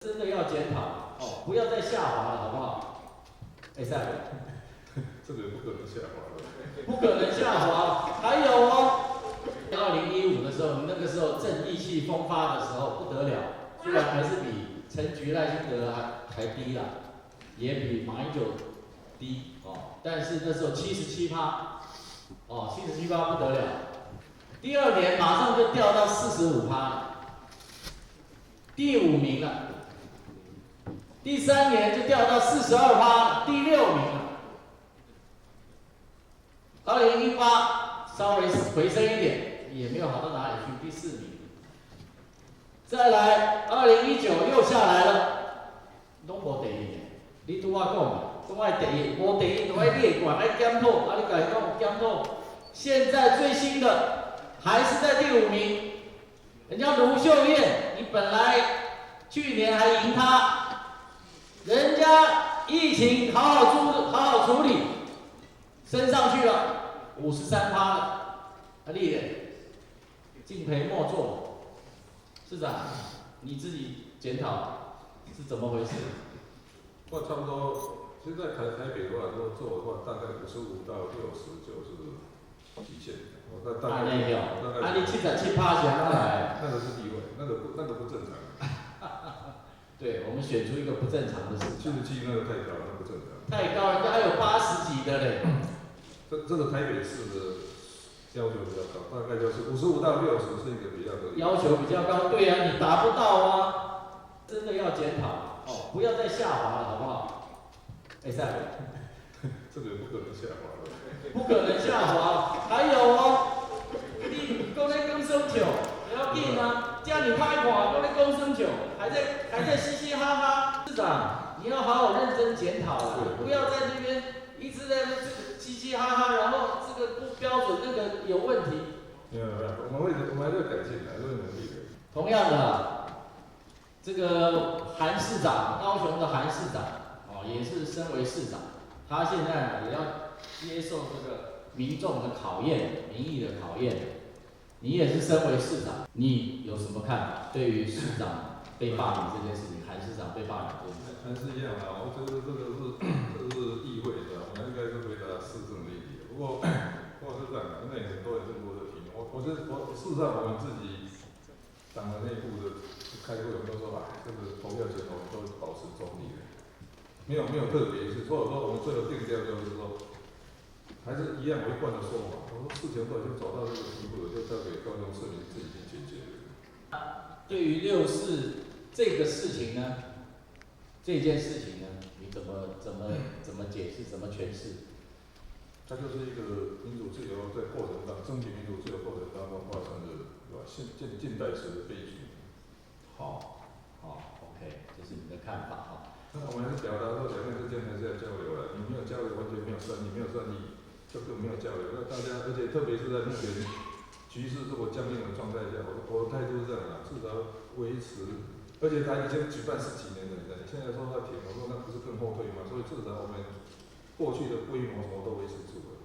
真的要检讨哦，不要再下滑了，好不好？哎，赛，这个不可能下滑的，不可能下滑。还有哦，2015的时候，那个时候正意气风发的时候不得了，虽然还是比陈菊赖清德还低啦，也比马英九低哦，但是那时候77%，哦，77%不得了。第二年马上就掉到45%了，第5名了。第3年就掉到42%，第6名了。2018稍微回升一点，也没有好到哪里去，第4名。再来2019又下来了，拢无第一，你拄我讲嘛，讲爱第一，无第一就爱列管，爱检讨，啊你家己讲检讨。现在最新的还是在第5名，人家卢秀燕，你本来去年还赢她。人家疫情好好处理，升上去了53%了，你呢？敬陪末座，市长，你自己检讨是怎么回事？那差不多，现在台北的话，如果做的话，大概55到60就是极限。大概有，啊你77%是哪来？那个是地位，那个不正常。对，我们选出一个不正常的事情。77那个太高了，那不正常。太高，人家还有80几的嘞。这个台北市的要求比较高，大概就是55到60是一个比较合理。要求比较高，对呀、你达不到啊，真的要检讨哦，不要再下滑了，好不好？哎，赛，这个不可能下滑的。不可能下滑。还有哦，你讲咧讲生球，不要紧啊，这样你拍看，讲咧讲生球，还在嘻嘻哈哈。市长，你要好好认真检讨了，不要在那边一直在这个嘻嘻哈哈，然后这个不标准，那个有问题。没有，我们还是改进的，还是会努力的。同样的，这个韩市长，高雄的韩市长，哦，也是身为市长，他现在呢也要接受这个民众的考验，民意的考验。你也是身为市长，你有什么看法？对于市长被罢免这件事情，韩市长被罢免这件事情，还是一样啊，我觉得这个是议会的，我们应该是回答市政的议题。不过是这样的，因为很多人是多的题，我觉得事实上我们自己党的内部的开会，我们都说啊，这个投票前我们都保持中立的，没有特别是，或者说我们最后定调就是说，还是一样我一贯的说法，我说事情都已经走到这个地步了，就交给高雄市民自己去解决。对于64这个事情呢，这件事情呢，你怎么解释，怎么诠释？它就是一个民主自由在过程当中，争取民主自由过程当中发生的，对吧？近代史的悲剧。好，OK， 这是你的看法哈。那我们还是表达说，两岸之间还是要交流了。你没有交流，完全没有善意，没有善意，就更没有交流。那大家，而且特别是在目前局势这么僵硬的状态下，我的态度是这样的，至少维持。而且他已经举办10几年了，你现在说他停，我说那不是更后退吗？所以至少我们过去的规模什么都维持住了。